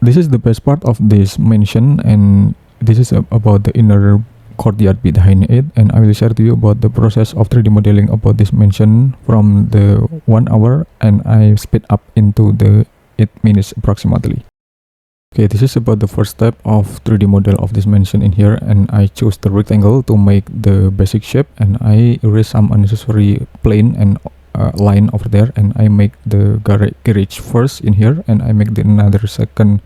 This is the best part of this mansion, and this is about the inner courtyard behind it, and I will share to you about the process of 3D modeling about this mansion from the 1 hour, and I speed up into the 8 minutes approximately. Okay, this is about the first step of 3D model of this mansion in here, and I choose the rectangle to make the basic shape, and I erase some unnecessary plane and line over there, and I make the garage first in here, and I make the another second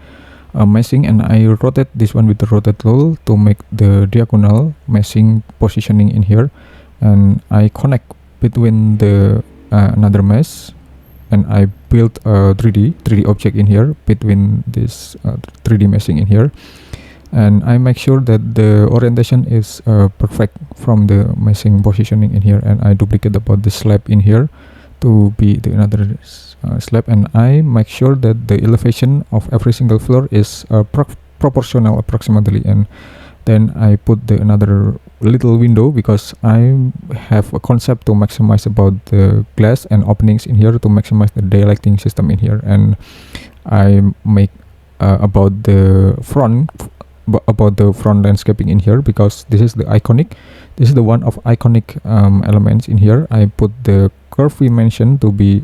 meshing, and I rotate this one with the rotate tool to make the diagonal meshing positioning in here, and I connect between the another mesh, and I build a 3D object in here between this 3D meshing in here, and I make sure that the orientation is perfect from the meshing positioning in here, and I duplicate about the slab in here to be the another slab, and I make sure that the elevation of every single floor is proportional approximately, and then I put the another little window because I have a concept to maximize about the glass and openings in here to maximize the daylighting system in here, and I make about the front landscaping in here because this is the one of iconic elements in here. I put the curvy mansion to be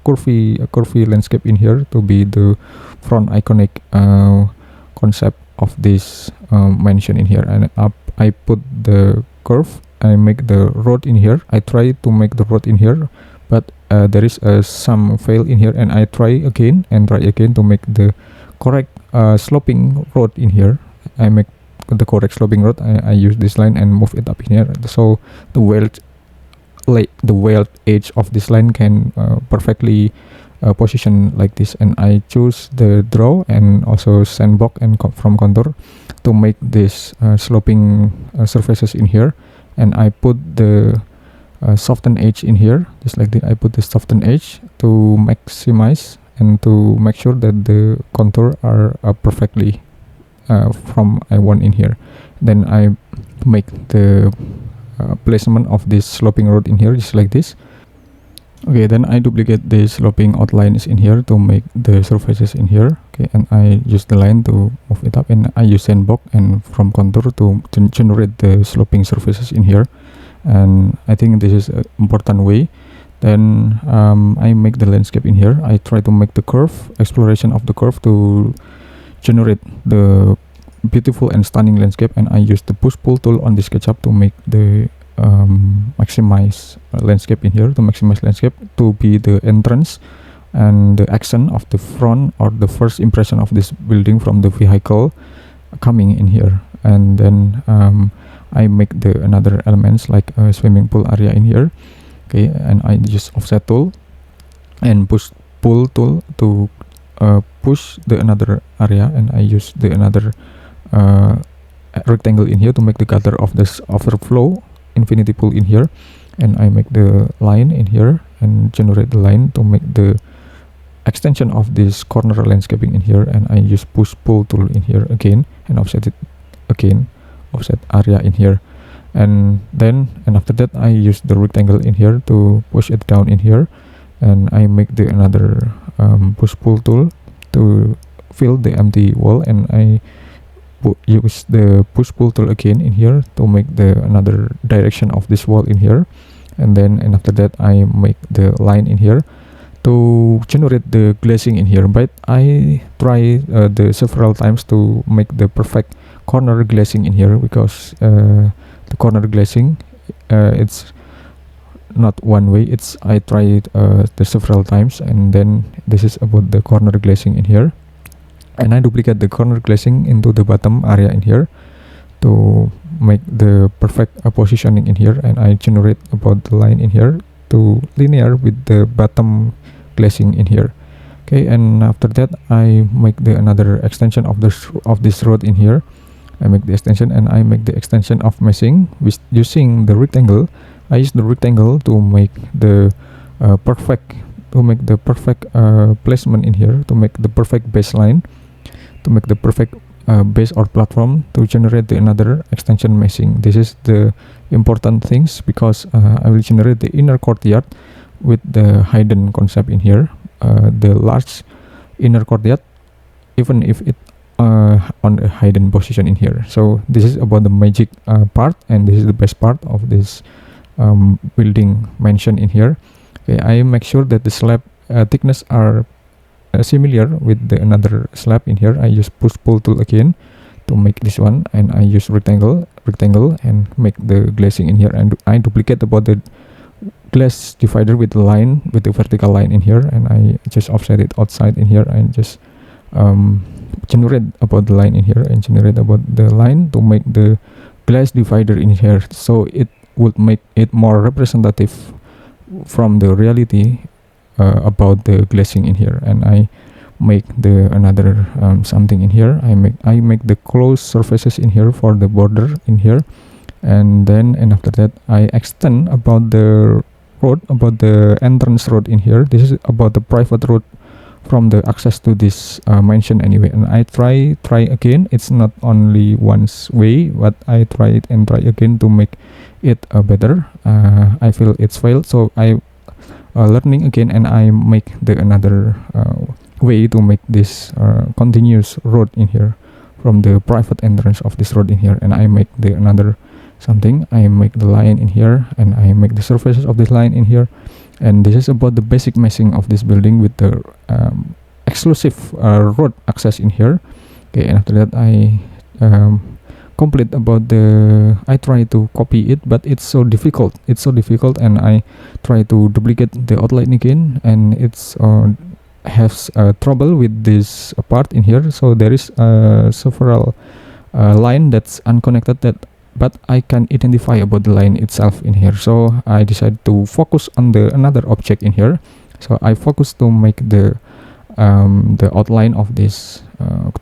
curvy landscape in here to be the front iconic concept of this mansion in here, and I put the curve. I make the road in here. I try to make the road in here, but there is some fail in here, and I try again to make the correct sloping road in here. I make the correct sloping road. I use this line and move it up in here, so the weld edge of this line can perfectly position like this, and I choose the draw and also sandbox and from contour to make this sloping surfaces in here, and I put the soften edge in here just like that. I put the soften edge to maximize and to make sure that the contour are perfectly from I want in here. Then I make the placement of this sloping road in here just like this. Okay, then I duplicate the sloping outlines in here to make the surfaces in here. Okay, and I use the line to move it up, and I use sandbox and from contour to generate the sloping surfaces in here, and I think this is an important way. Then I make the landscape in here. I try to make the curve, exploration of the curve to generate the beautiful and stunning landscape, and I use the push pull tool on the SketchUp to make the maximize landscape in here, to maximize landscape to be the entrance and the accent of the front or the first impression of this building from the vehicle coming in here. And then I make the another elements like a swimming pool area in here. Okay, and I use offset tool and push pull tool to push the another area, and I use the another rectangle in here to make the gutter of this overflow infinity pool in here, and I make the line in here and generate the line to make the extension of this corner landscaping in here, and I use push pull tool in here again and offset it again, offset area in here, and after that I use the rectangle in here to push it down in here, and I make the another push pull tool to fill the empty wall, and I use the push pull tool again in here to make the another direction of this wall in here, and after that I make the line in here to generate the glazing in here. But I try the several times to make the perfect corner glazing in here because the corner glazing it's not one way, it's I tried the several times, and then this is about the corner glazing in here, and I duplicate the corner glazing into the bottom area in here to make the perfect positioning in here, and I generate about the line in here to linear with the bottom glazing in here. Okay, and after that I make the another extension of this road in here. I make the extension, and I make the extension of meshing with using the rectangle. I use the rectangle to make the perfect placement in here, to make the perfect baseline, to make the perfect base or platform to generate the another extension meshing. This is the important things because I will generate the inner courtyard with the hidden concept in here, the large inner courtyard even if it on a hidden position in here. So this is about the magic part, and this is the best part of this building mansion in here. Okay, I make sure that the slab thickness are similar with the another slab in here. I use push pull tool again to make this one, and I use rectangle and make the glazing in here, and I duplicate about the glass divider with the line, with the vertical line in here, and I just offset it outside in here, and just generate about the line in here, and generate about the line to make the glass divider in here, so it would make it more representative from the reality about the glazing in here. And I make the another something in here. I make the closed surfaces in here for the border in here, and after that I extend about the road, about the entrance road in here. This is about the private road from the access to this mansion anyway, and I try again. It's not only once way, but I try it and try again to make it better. I feel it's failed, so I learning again, and I make the another way to make this continuous road in here from the private entrance of this road in here. And I make the another something. I make the line in here, and I make the surfaces of this line in here. And this is about the basic meshing of this building with the exclusive road access in here. Okay, and after that I complete about the, I try to copy it, but it's so difficult, and I try to duplicate the outline again, and it's has trouble with this part in here. So there is several line that's unconnected, that but I can identify about the line itself in here. So I decided to focus on the another object in here. So I focus to make the outline of this,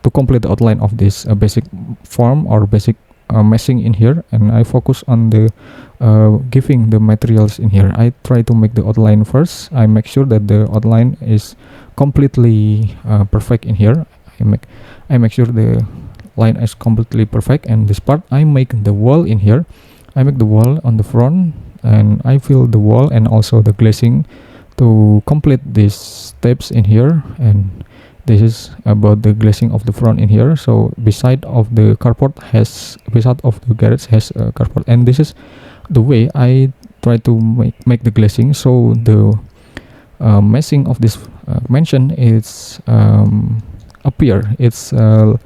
to complete the outline of this basic form or basic meshing in here, and I focus on the giving the materials in here. I try to make the outline first. I make sure that the outline is completely perfect in here. I make sure the line is completely perfect, and this part I make the wall in here. I make the wall on the front, and I fill the wall and also the glazing to complete these steps in here. And this is about the glazing of the front in here. So beside of the carport has, beside of the garage has a carport, and this is the way I try to make the glazing. So the meshing of this mansion is appear, it's a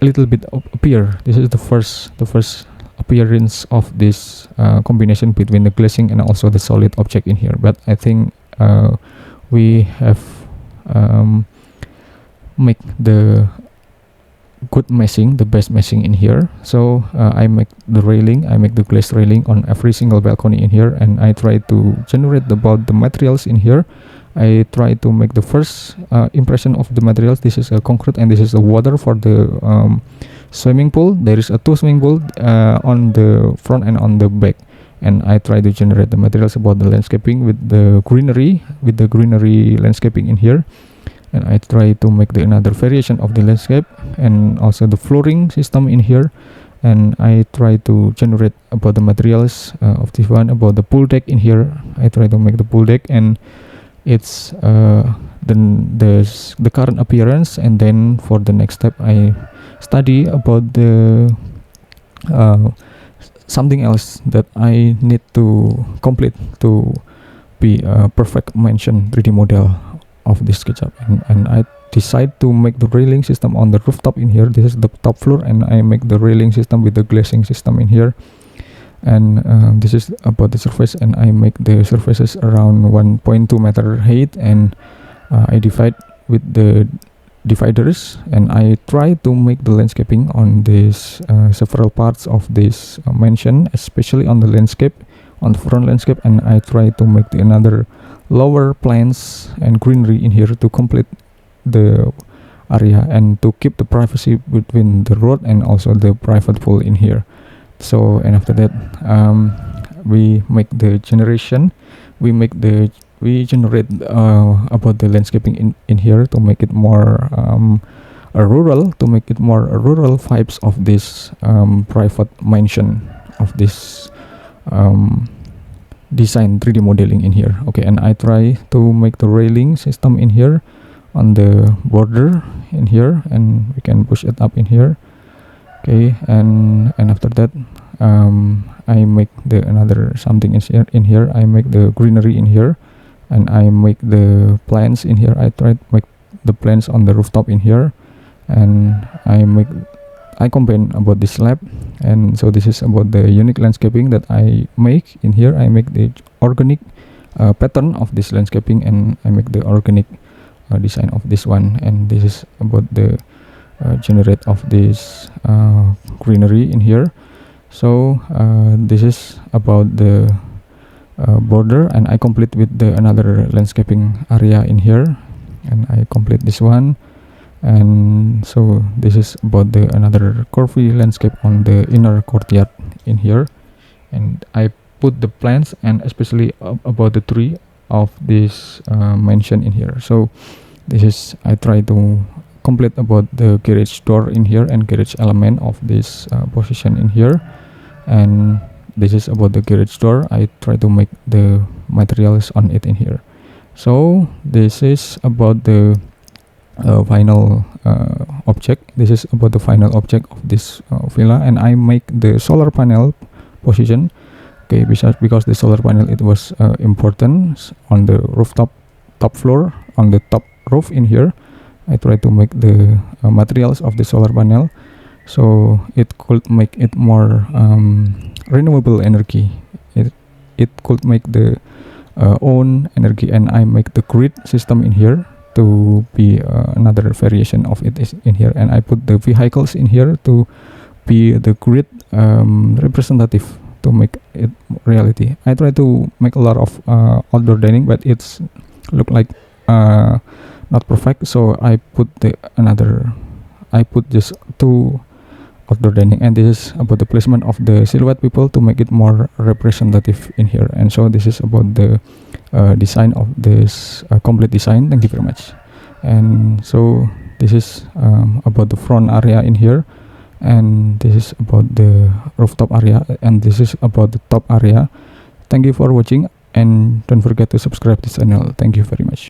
little bit appear. This is the first appearance of this combination between the glazing and also the solid object in here. But I think we have make the good meshing, the best meshing in here. So I make the railing, I make the glazed railing on every single balcony in here, and I try to generate about the materials in here. I try to make the first impression of the materials. This is a concrete, and this is the water for the swimming pool. There is a two swimming pool on the front and on the back, and I try to generate the materials about the landscaping with the greenery, landscaping in here. And I try to make the another variation of the landscape, and also the flooring system in here. And I try to generate about the materials of this one, about the pool deck in here. I try to make the pool deck, and it's the current appearance. And then for the next step, I study about the something else that I need to complete to be a perfect mansion 3D model of this SketchUp. And I decide to make the railing system on the rooftop in here. This is the top floor, and I make the railing system with the glazing system in here. And this is about the surface, and I make the surfaces around 1.2 meter height, and I divide with the dividers, and I try to make the landscaping on this several parts of this mansion, especially on the landscape, on the front landscape. And I try to make the another lower plants and greenery in here to complete the area and to keep the privacy between the road and also the private pool in here. So, and after that we make the generation, we generate about the landscaping in here to make it more rural, to make it more rural vibes of this private mansion, of this design 3D modeling in here. Okay, and I try to make the railing system in here on the border in here, and we can push it up in here. Okay, and after that I make the another something in here. I make the greenery in here, and I make the plants in here. I try to make the plants on the rooftop in here, and I combine about this slab. And so this is about the unique landscaping that I make in here. I make the organic pattern of this landscaping, and I make the organic design of this one. And this is about the generate of this greenery in here. So this is about the border, and I complete with the another landscaping area in here, and I complete this one. And so this is about the another curvy landscape on the inner courtyard in here. And I put the plants, and especially about the tree of this mansion in here. So this is I try to complete about the garage door in here and garage element of this position in here. And this is about the garage door. I try to make the materials on it in here. So this is about the final object. This is about the final object of this villa, and I make the solar panel position. Okay, because the solar panel, it was important on the rooftop, top floor, on the top roof in here. I try to make the materials of the solar panel, so it could make it more renewable energy. It could make the own energy, and I make the grid system in here to be another variation of it is in here. And I put the vehicles in here to be the grid representative to make it reality. I try to make a lot of outdoor dining, but it's look like not perfect, so I put just 2 outdoor dining. And this is about the placement of the silhouette people to make it more representative in here. And so this is about the design of this complete design. Thank you very much. And so this is about the front area in here, and this is about the rooftop area, and this is about the top area. Thank you for watching, and don't forget to subscribe this channel. Thank you very much.